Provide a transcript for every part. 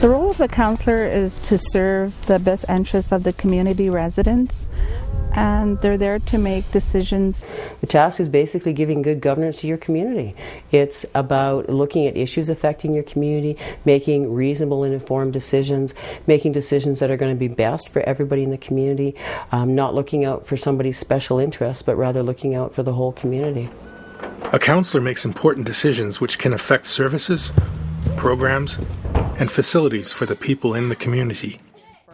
The role of a councillor is to serve the best interests of the community residents, and they're there to make decisions. The task is basically giving good governance to your community. It's about looking at issues affecting your community, making reasonable and informed decisions, making decisions that are going to be best for everybody in the community, not looking out for somebody's special interests, but rather looking out for the whole community. A councillor makes important decisions which can affect services, programs, and facilities for the people in the community.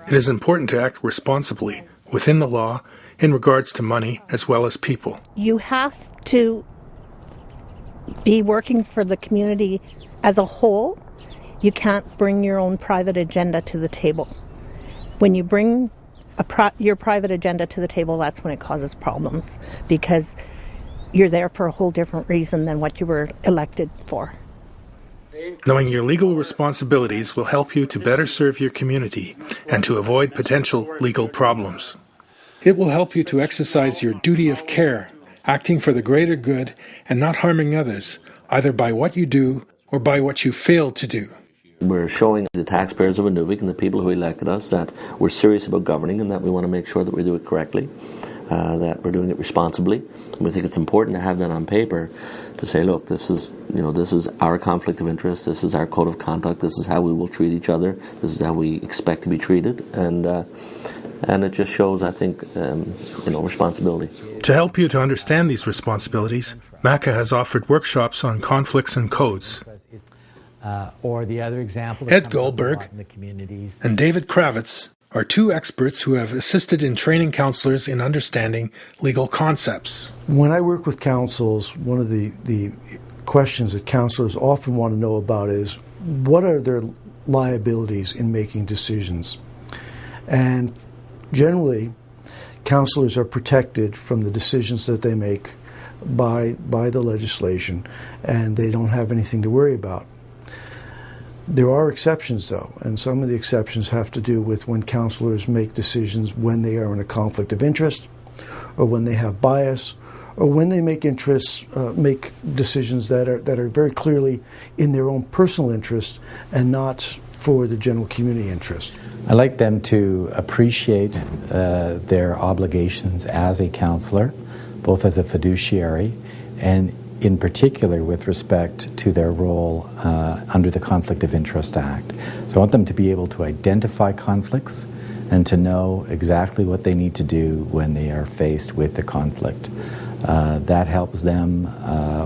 It is important to act responsibly within the law in regards to money as well as people. You have to be working for the community as a whole. You can't bring your own private agenda to the table. When you bring your private agenda to the table, that's when it causes problems, because you're there for a whole different reason than what you were elected for. Knowing your legal responsibilities will help you to better serve your community and to avoid potential legal problems. It will help you to exercise your duty of care, acting for the greater good and not harming others, either by what you do or by what you fail to do. We're showing the taxpayers of Inuvik and the people who elected us that we're serious about governing and that we want to make sure that we do it correctly, that we're doing it responsibly. And we think it's important to have that on paper to say, look, this is our conflict of interest, this is our code of conduct, this is how we will treat each other, this is how we expect to be treated, and it just shows, I think, responsibility. To help you to understand these responsibilities, MACA has offered workshops on conflicts and codes. Or the other example, Ed Goldberg and David Kravitz are two experts who have assisted in training councillors in understanding legal concepts. When I work with councils, one of the questions that councillors often want to know about is, what are their liabilities in making decisions? And generally, councillors are protected from the decisions that they make by the legislation, and they don't have anything to worry about. There are exceptions, though, and some of the exceptions have to do with when councillors make decisions when they are in a conflict of interest, or when they have bias, or when they make decisions that are very clearly in their own personal interest and not for the general community interest. I like them to appreciate their obligations as a councillor, both as a fiduciary and in particular with respect to their role under the Conflict of Interest Act. So I want them to be able to identify conflicts and to know exactly what they need to do when they are faced with the conflict. That helps them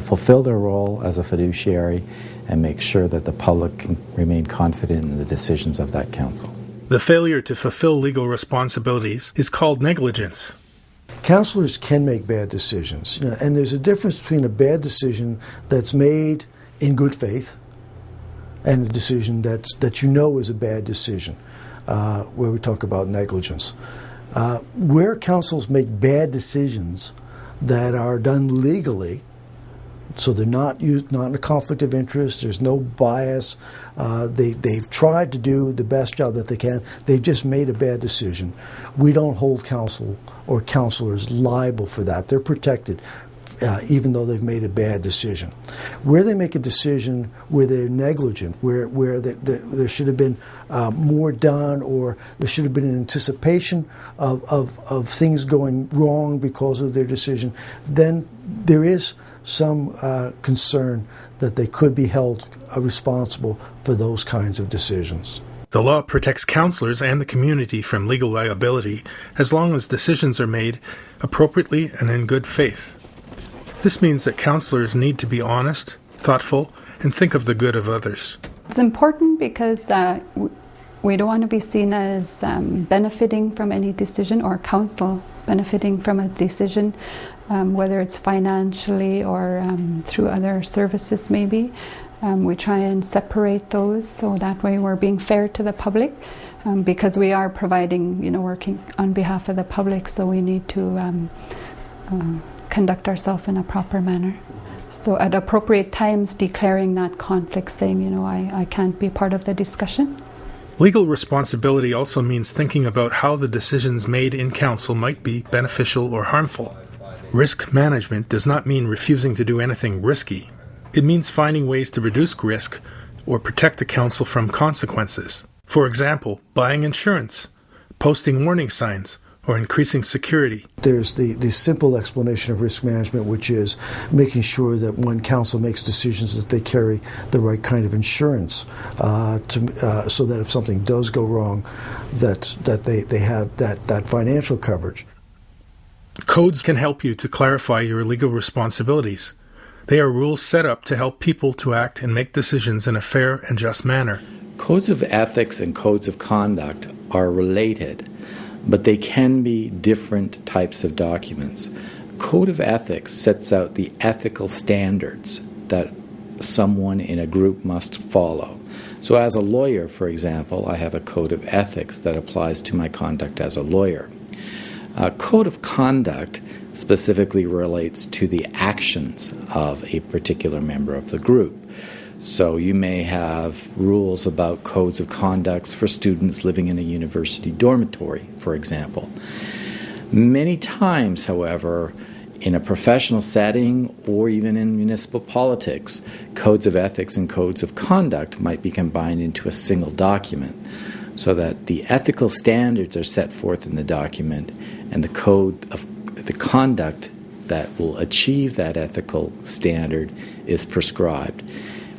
fulfill their role as a fiduciary and make sure that the public can remain confident in the decisions of that council. The failure to fulfill legal responsibilities is called negligence. Councillors can make bad decisions, and there's a difference between a bad decision that's made in good faith and a decision that is a bad decision, where we talk about negligence. Where councils make bad decisions that are done legally, so they're not in a conflict of interest, there's no bias, they've tried to do the best job that they can, they've just made a bad decision. We don't hold council or councillors liable for that. They're protected even though they've made a bad decision. Where they make a decision where they're negligent, where there should have been more done, or there should have been an anticipation of things going wrong because of their decision, then there is some concern that they could be held responsible for those kinds of decisions. The law protects councillors and the community from legal liability as long as decisions are made appropriately and in good faith. This means that councillors need to be honest, thoughtful, and think of the good of others. It's important because we don't want to be seen as benefiting from any decision, or council benefiting from a decision, whether it's financially or through other services maybe. We try and separate those, so that way we're being fair to the public, because we are providing, working on behalf of the public, so we need to conduct ourselves in a proper manner. So at appropriate times declaring that conflict, saying, I can't be part of the discussion. Legal responsibility also means thinking about how the decisions made in council might be beneficial or harmful. Risk management does not mean refusing to do anything risky. It means finding ways to reduce risk or protect the council from consequences. For example, buying insurance, posting warning signs, or increasing security. There's the simple explanation of risk management, which is making sure that when council makes decisions that they carry the right kind of insurance so that if something does go wrong, that they have that financial coverage. Codes can help you to clarify your legal responsibilities. They are rules set up to help people to act and make decisions in a fair and just manner. Codes of ethics and codes of conduct are related, but they can be different types of documents. Code of ethics sets out the ethical standards that someone in a group must follow. So as a lawyer, for example, I have a code of ethics that applies to my conduct as a lawyer. A code of conduct specifically relates to the actions of a particular member of the group. So you may have rules about codes of conduct for students living in a university dormitory, for example. Many times, however, in a professional setting or even in municipal politics, codes of ethics and codes of conduct might be combined into a single document so that the ethical standards are set forth in the document and the code of the conduct that will achieve that ethical standard is prescribed.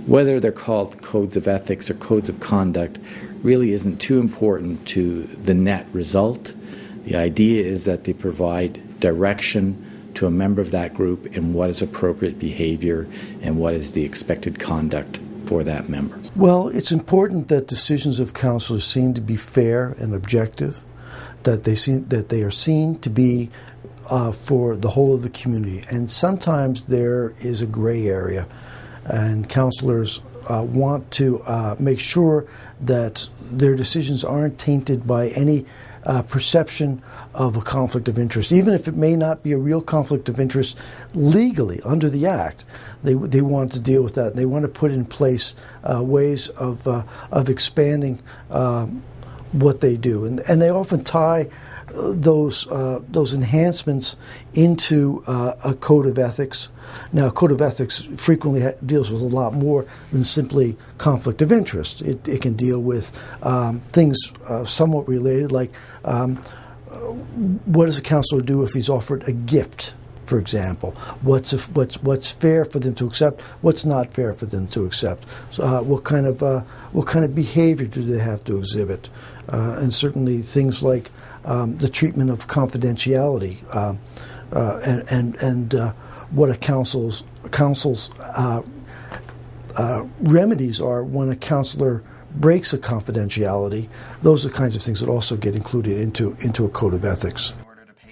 Whether they're called codes of ethics or codes of conduct really isn't too important to the net result. The idea is that they provide direction to a member of that group in what is appropriate behavior and what is the expected conduct for that member. Well, it's important that decisions of councillors seem to be fair and objective, that they are seen to be for the whole of the community. And sometimes there is a gray area, and councillors want to make sure that their decisions aren't tainted by any perception of a conflict of interest, even if it may not be a real conflict of interest legally under the Act. They want to deal with that. They want to put in place ways of expanding what they do, and they often tie those enhancements into a code of ethics. Now, a code of ethics frequently deals with a lot more than simply conflict of interest. It can deal with things somewhat related, like what does a councillor do if he's offered a gift, for example? What's fair for them to accept? What's not fair for them to accept? So, what kind of behavior do they have to exhibit? And certainly things like the treatment of confidentiality and what a council's remedies are when a councillor breaks a confidentiality. Those are the kinds of things that also get included into a code of ethics.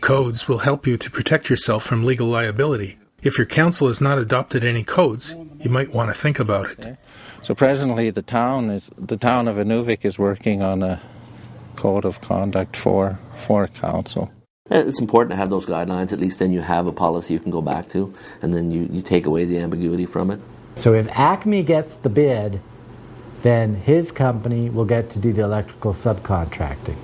Codes will help you to protect yourself from legal liability. If your council has not adopted any codes, you might want to think about it. So presently the town of Inuvik is working on a code of conduct for council. It's important to have those guidelines. At least then you have a policy you can go back to, and then you take away the ambiguity from it. So if Acme gets the bid, then his company will get to do the electrical subcontracting.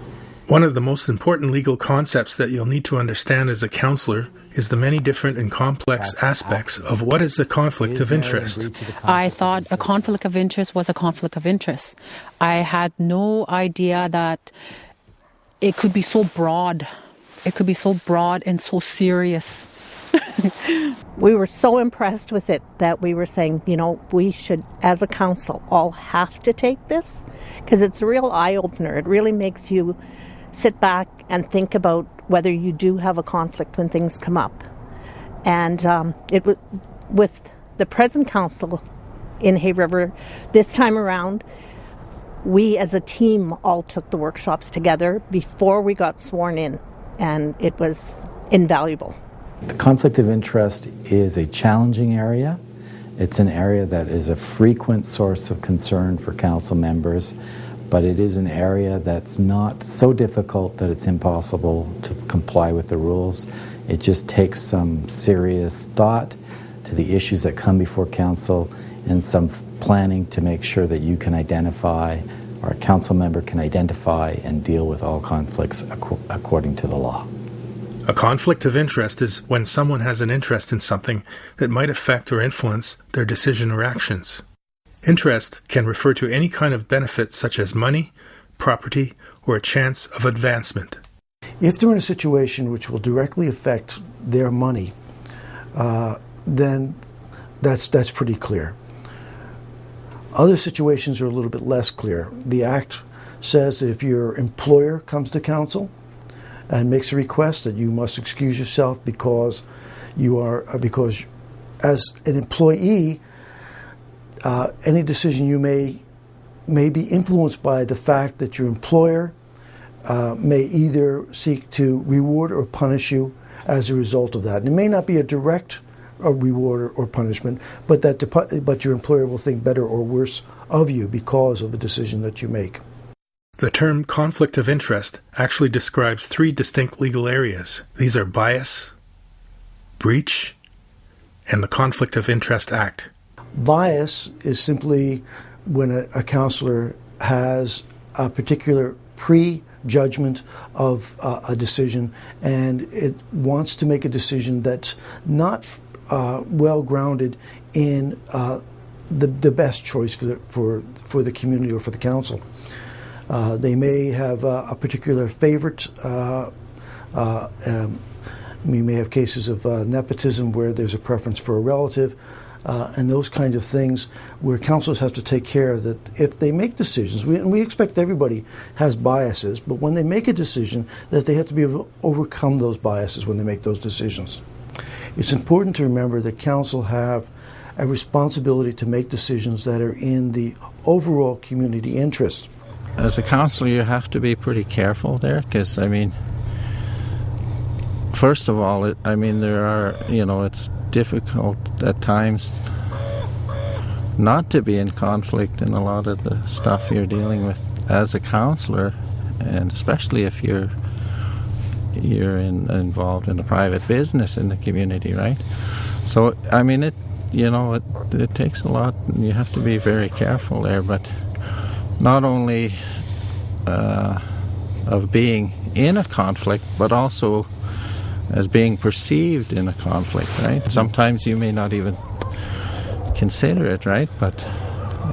One of the most important legal concepts that you'll need to understand as a councillor is the many different and complex aspects of what is a conflict of interest. I thought a conflict of interest was a conflict of interest. I had no idea that it could be so broad. It could be so broad and so serious. We were so impressed with it that we were saying, we should, as a council, all have to take this, because it's a real eye-opener. It really makes you sit back and think about whether you do have a conflict when things come up. And with the present council in Hay River this time around, we as a team all took the workshops together before we got sworn in, and it was invaluable. The conflict of interest is a challenging area. It's an area that is a frequent source of concern for council members, but it is an area that's not so difficult that it's impossible to comply with the rules. It just takes some serious thought to the issues that come before council and some planning to make sure that you can identify, or a council member can identify and deal with all conflicts according to the law. A conflict of interest is when someone has an interest in something that might affect or influence their decision or actions. Interest can refer to any kind of benefit such as money, property, or a chance of advancement. If they're in a situation which will directly affect their money, then that's pretty clear. Other situations are a little bit less clear. The Act says that if your employer comes to council and makes a request that you must excuse yourself because as an employee, any decision you may be influenced by the fact that your employer may either seek to reward or punish you as a result of that. And it may not be a direct reward or punishment, but your employer will think better or worse of you because of the decision that you make. The term conflict of interest actually describes three distinct legal areas. These are bias, breach, and the Conflict of Interest Act. Bias is simply when a councillor has a particular prejudgment of a decision and it wants to make a decision that's not well grounded in the best choice for the community or for the council. They may have a particular favorite. We may have cases of nepotism where there's a preference for a relative, and those kinds of things where councillors have to take care that if they make decisions, and we expect everybody has biases, but when they make a decision that they have to be able to overcome those biases when they make those decisions. It's important to remember that council have a responsibility to make decisions that are in the overall community interest. As a councillor, you have to be pretty careful there, because, first of all, there are, it's difficult at times not to be in conflict in a lot of the stuff you're dealing with as a councillor, and especially if you're involved in a private business in the community, right? So, it takes a lot, and you have to be very careful there, but not only of being in a conflict, but also as being perceived in a conflict, right? Sometimes you may not even consider it, right? But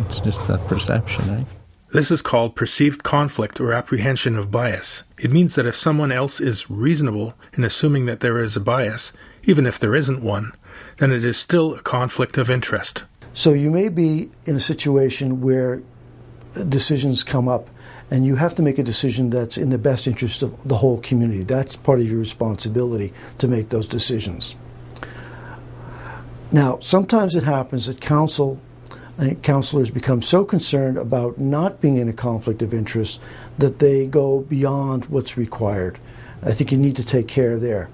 it's just that perception, right? This is called perceived conflict or apprehension of bias. It means that if someone else is reasonable in assuming that there is a bias, even if there isn't one, then it is still a conflict of interest. So you may be in a situation where decisions come up and you have to make a decision that's in the best interest of the whole community. That's part of your responsibility to make those decisions. Now, sometimes it happens that councillors become so concerned about not being in a conflict of interest that they go beyond what's required. I think you need to take care there.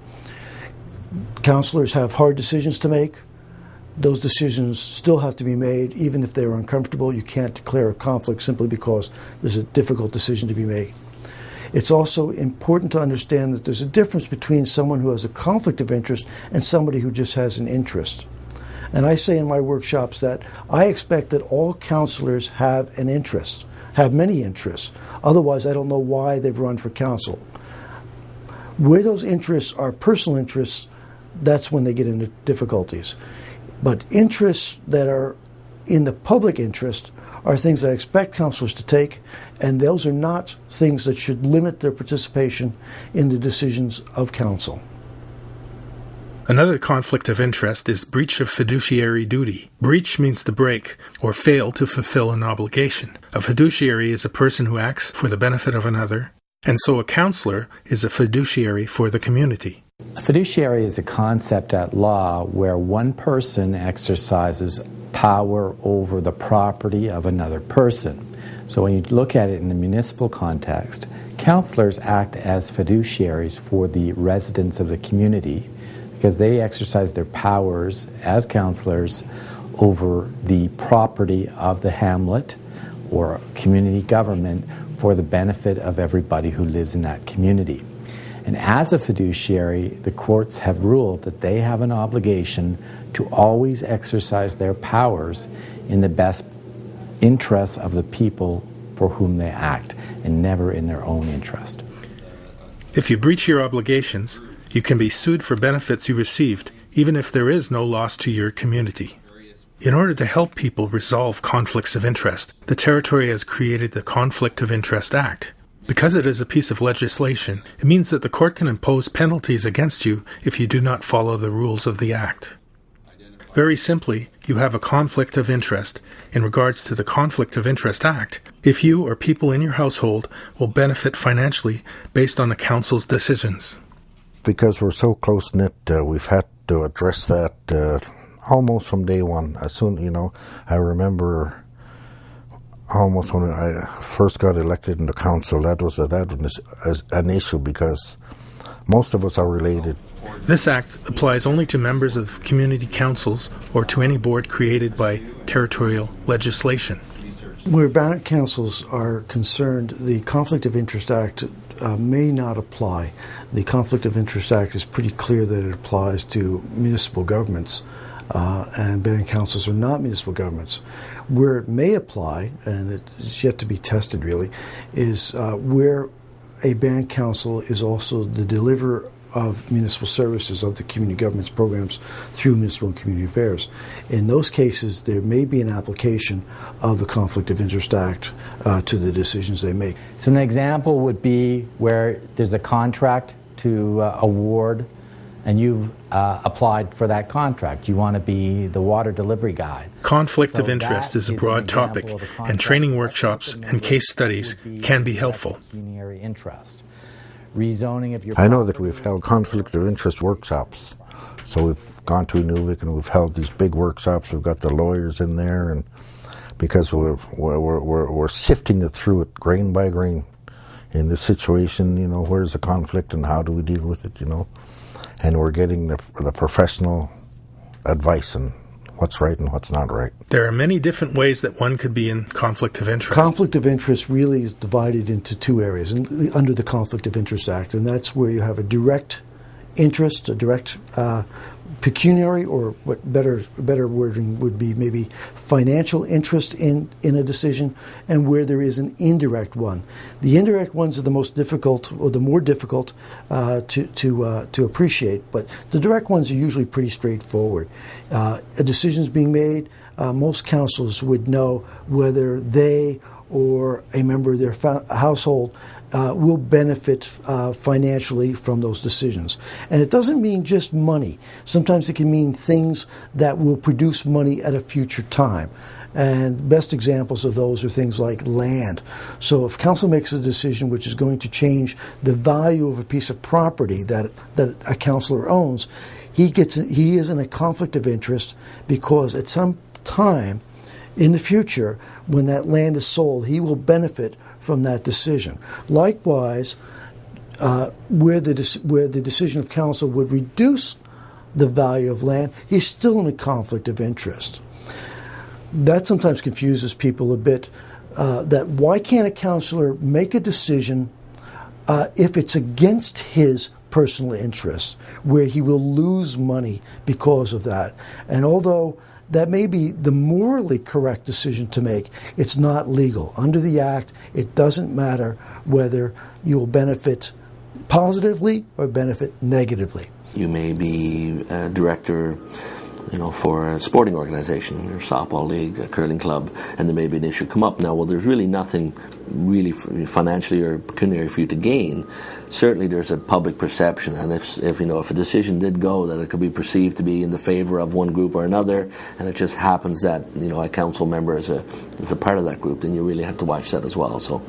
Councillors have hard decisions to make. Those decisions still have to be made, even if they're uncomfortable. You can't declare a conflict simply because there's a difficult decision to be made. It's also important to understand that there's a difference between someone who has a conflict of interest and somebody who just has an interest. And I say in my workshops that I expect that all councillors have an interest, have many interests. Otherwise, I don't know why they've run for council. Where those interests are personal interests, that's when they get into difficulties. But interests that are in the public interest are things I expect councillors to take, and those are not things that should limit their participation in the decisions of council. Another conflict of interest is breach of fiduciary duty. Breach means to break or fail to fulfill an obligation. A fiduciary is a person who acts for the benefit of another, and so a councillor is a fiduciary for the community. A fiduciary is a concept at law where one person exercises power over the property of another person. So when you look at it in the municipal context, councillors act as fiduciaries for the residents of the community because they exercise their powers as councillors over the property of the hamlet or community government for the benefit of everybody who lives in that community. And as a fiduciary, the courts have ruled that they have an obligation to always exercise their powers in the best interests of the people for whom they act, and never in their own interest. If you breach your obligations, you can be sued for benefits you received, even if there is no loss to your community. In order to help people resolve conflicts of interest, the Territory has created the Conflict of Interest Act. Because it is a piece of legislation, it means that the court can impose penalties against you if you do not follow the rules of the Act. Very simply, you have a conflict of interest in regards to the Conflict of Interest Act if you or people in your household will benefit financially based on the Council's decisions. Because we're so close-knit, we've had to address that almost from day one. As soon, I remember almost when I first got elected in the council, that was an issue because most of us are related. This act applies only to members of community councils or to any board created by territorial legislation. Where band councils are concerned, the Conflict of Interest Act may not apply. The Conflict of Interest Act is pretty clear that it applies to municipal governments, and band councils are not municipal governments. Where it may apply, and it's yet to be tested really, is where a band council is also the deliverer of municipal services of the community government's programs through municipal and community affairs. In those cases, there may be an application of the Conflict of Interest Act to the decisions they make. So an example would be where there's a contract to award and you've applied for that contract. You want to be the water delivery guy. Conflict of interest is a broad topic, and training workshops and case studies can be helpful. Pecuniary interest. Rezoning of your I know that we've held conflict of interest workshops. So we've gone to Inuvik and we've held these big workshops. We've got the lawyers in there, and because we're sifting it through it grain by grain. In this situation, where's the conflict and how do we deal with it, And we're getting the professional advice on what's right and what's not right. There are many different ways that one could be in conflict of interest. Conflict of interest really is divided into two areas under the Conflict of Interest Act, and that's where you have a direct interest, a direct pecuniary, or what better wording would be maybe financial interest in a decision, and where there is an indirect one. The indirect ones are the most difficult, or the more difficult to appreciate, but the direct ones are usually pretty straightforward. A decision is being made. Most councils would know whether they or a member of their household will benefit financially from those decisions. And it doesn't mean just money. Sometimes it can mean things that will produce money at a future time. And best examples of those are things like land. So if council makes a decision which is going to change the value of a piece of property that a councillor owns, he is in a conflict of interest because at some time in the future, when that land is sold, he will benefit from that decision. Likewise, where the decision of council would reduce the value of land, he's still in a conflict of interest. That sometimes confuses people a bit, that why can't a councillor make a decision if it's against his personal interests, where he will lose money because of that? And although that may be the morally correct decision to make, it's not legal. Under the Act, it doesn't matter whether you will benefit positively or benefit negatively. You may be a director, for a sporting organization, or softball league, a curling club, and there may be an issue come up. Now, well, there's really nothing really financially or pecuniary for you to gain. Certainly there's a public perception, and if a decision did go, that it could be perceived to be in the favor of one group or another, and it just happens that a council member is a part of that group, then you really have to watch that as well. So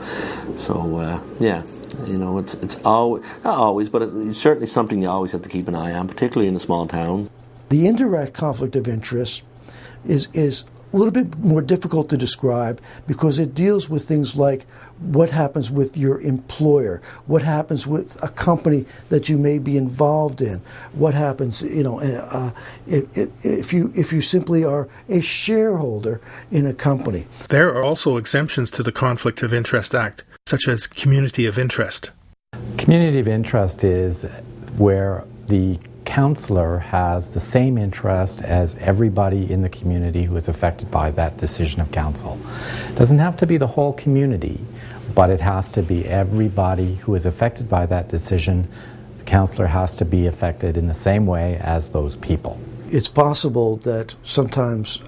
yeah. It's always, not always, but it's certainly something you always have to keep an eye on, particularly in a small town. The indirect conflict of interest is a little bit more difficult to describe because it deals with things like what happens with your employer, what happens with a company that you may be involved in, what happens, if you simply are a shareholder in a company. There are also exemptions to the Conflict of Interest Act, such as community of interest. Community of interest is where the councillor has the same interest as everybody in the community who is affected by that decision of council. It doesn't have to be the whole community, but it has to be everybody who is affected by that decision. The councillor has to be affected in the same way as those people. it's possible that sometimes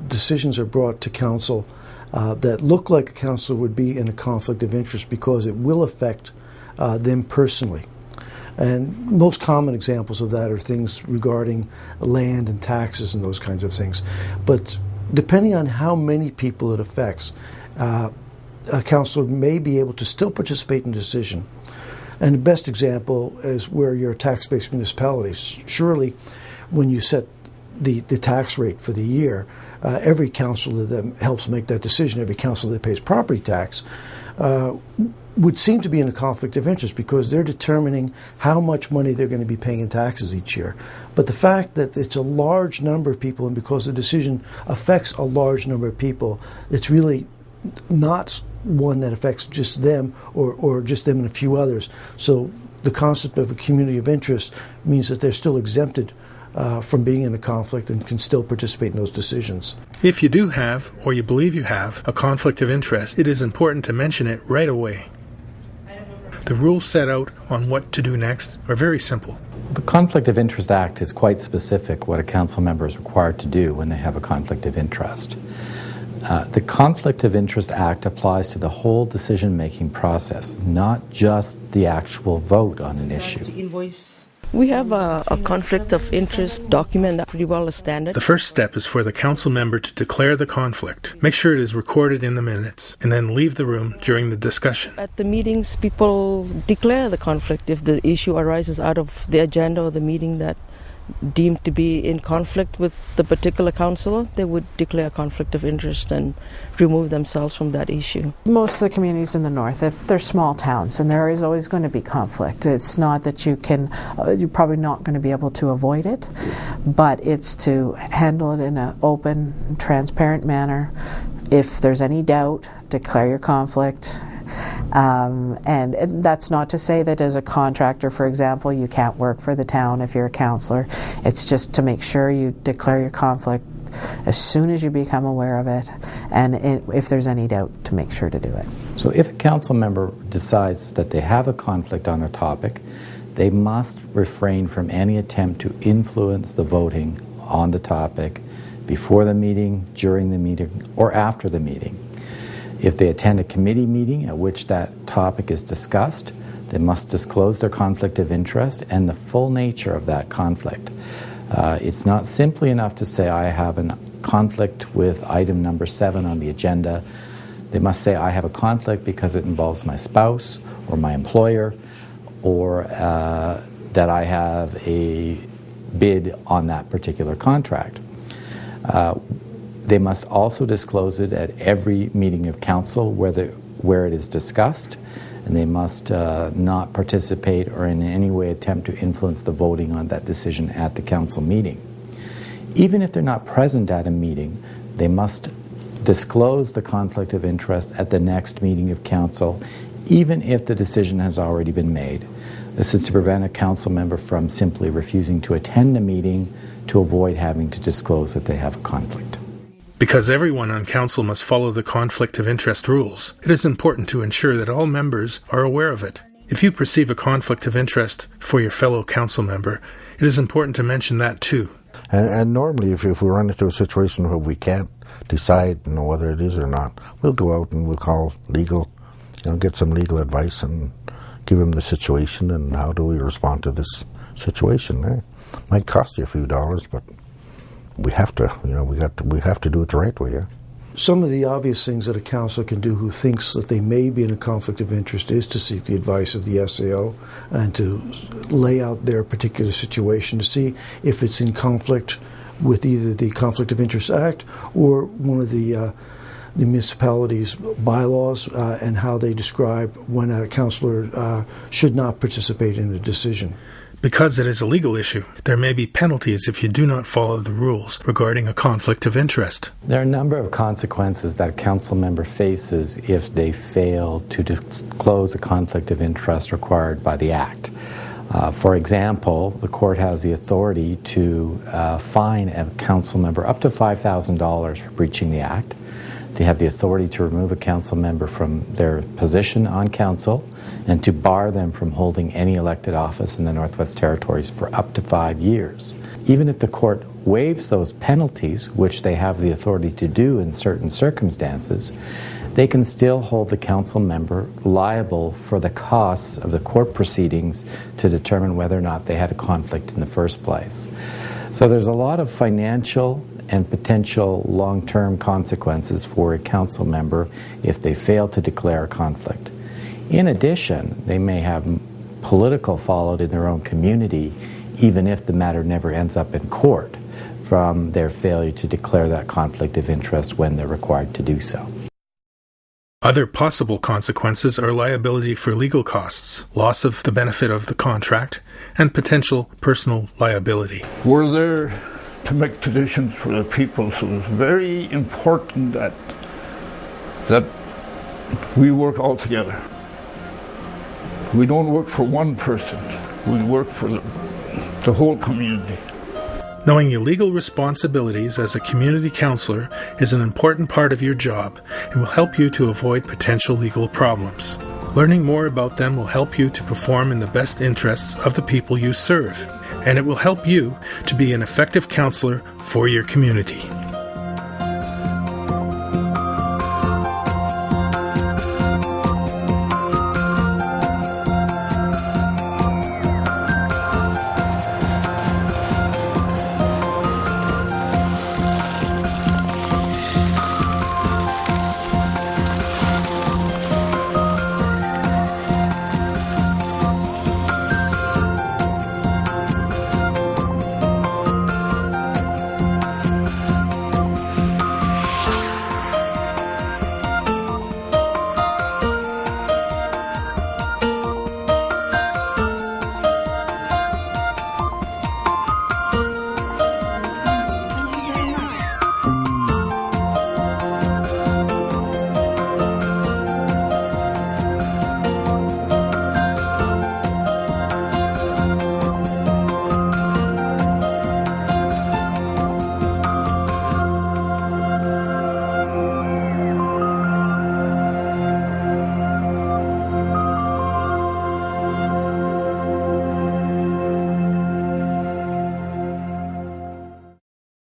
decisions are brought to council that look like a councillor would be in a conflict of interest because it will affect them personally. And most common examples of that are things regarding land and taxes and those kinds of things. But depending on how many people it affects, a councillor may be able to still participate in the decision. And the best example is where you're a tax-based municipality. Surely, when you set the tax rate for the year, every councillor that helps make that decision, every councillor that pays property tax, would seem to be in a conflict of interest because they're determining how much money they're going to be paying in taxes each year. But the fact that it's a large number of people, and because the decision affects a large number of people, it's really not one that affects just them or just them and a few others. So the concept of a community of interest means that they're still exempted from being in a conflict and can still participate in those decisions. If you do have, or you believe you have, a conflict of interest, it is important to mention it right away. The rules set out on what to do next are very simple. The Conflict of Interest Act is quite specific what a council member is required to do when they have a conflict of interest. The Conflict of Interest Act applies to the whole decision-making process, not just the actual vote on an issue. We have a conflict of interest document that pretty well is standard. The first step is for the council member to declare the conflict. Make sure it is recorded in the minutes, and then leave the room during the discussion. At the meetings, people declare the conflict. If the issue arises out of the agenda or the meeting that deemed to be in conflict with the particular councillor, they would declare a conflict of interest and remove themselves from that issue. Most of the communities in the north, they're small towns, and there is always going to be conflict. It's not that you're probably not going to be able to avoid it, but it's to handle it in an open, transparent manner. If there's any doubt, declare your conflict. And that's not to say that as a contractor, for example, you can't work for the town if you're a councillor. It's just to make sure you declare your conflict as soon as you become aware of it, and if there's any doubt, to make sure to do it. So if a council member decides that they have a conflict on a topic, they must refrain from any attempt to influence the voting on the topic before the meeting, during the meeting, or after the meeting. If they attend a committee meeting at which that topic is discussed, they must disclose their conflict of interest and the full nature of that conflict. It's not simply enough to say, I have a conflict with item number 7 on the agenda. They must say, I have a conflict because it involves my spouse or my employer, or that I have a bid on that particular contract. They must also disclose it at every meeting of council where it is discussed, and they must not participate or in any way attempt to influence the voting on that decision at the council meeting. Even if they're not present at a meeting, they must disclose the conflict of interest at the next meeting of council, even if the decision has already been made. This is to prevent a council member from simply refusing to attend a meeting to avoid having to disclose that they have a conflict. Because everyone on council must follow the conflict of interest rules, it is important to ensure that all members are aware of it. If you perceive a conflict of interest for your fellow council member, it is important to mention that too. And normally, if we run into a situation where we can't decide whether it is or not, we'll go out and we'll call legal, get some legal advice and give them the situation and how do we respond to this situation. Might cost you a few dollars, but we have to, we have to do it the right way. Yeah. Some of the obvious things that a councillor can do who thinks that they may be in a conflict of interest is to seek the advice of the SAO and to lay out their particular situation to see if it's in conflict with either the Conflict of Interest Act or one of the municipality's bylaws and how they describe when a councillor should not participate in a decision. Because it is a legal issue, there may be penalties if you do not follow the rules regarding a conflict of interest. There are a number of consequences that a council member faces if they fail to disclose a conflict of interest required by the Act. For example, the court has the authority to fine a council member up to $5,000 for breaching the Act. They have the authority to remove a council member from their position on council and to bar them from holding any elected office in the Northwest Territories for up to 5 years. Even if the court waives those penalties, which they have the authority to do in certain circumstances, they can still hold the council member liable for the costs of the court proceedings to determine whether or not they had a conflict in the first place. So there's a lot of financial and potential long-term consequences for a council member if they fail to declare a conflict. In addition, they may have political fallout in their own community, even if the matter never ends up in court, from their failure to declare that conflict of interest when they're required to do so. Other possible consequences are liability for legal costs, loss of the benefit of the contract, and potential personal liability. We're there to make traditions for the people, so it's very important that we work all together. We don't work for one person, we work for the whole community. Knowing your legal responsibilities as a community councillor is an important part of your job and will help you to avoid potential legal problems. Learning more about them will help you to perform in the best interests of the people you serve, and it will help you to be an effective councillor for your community.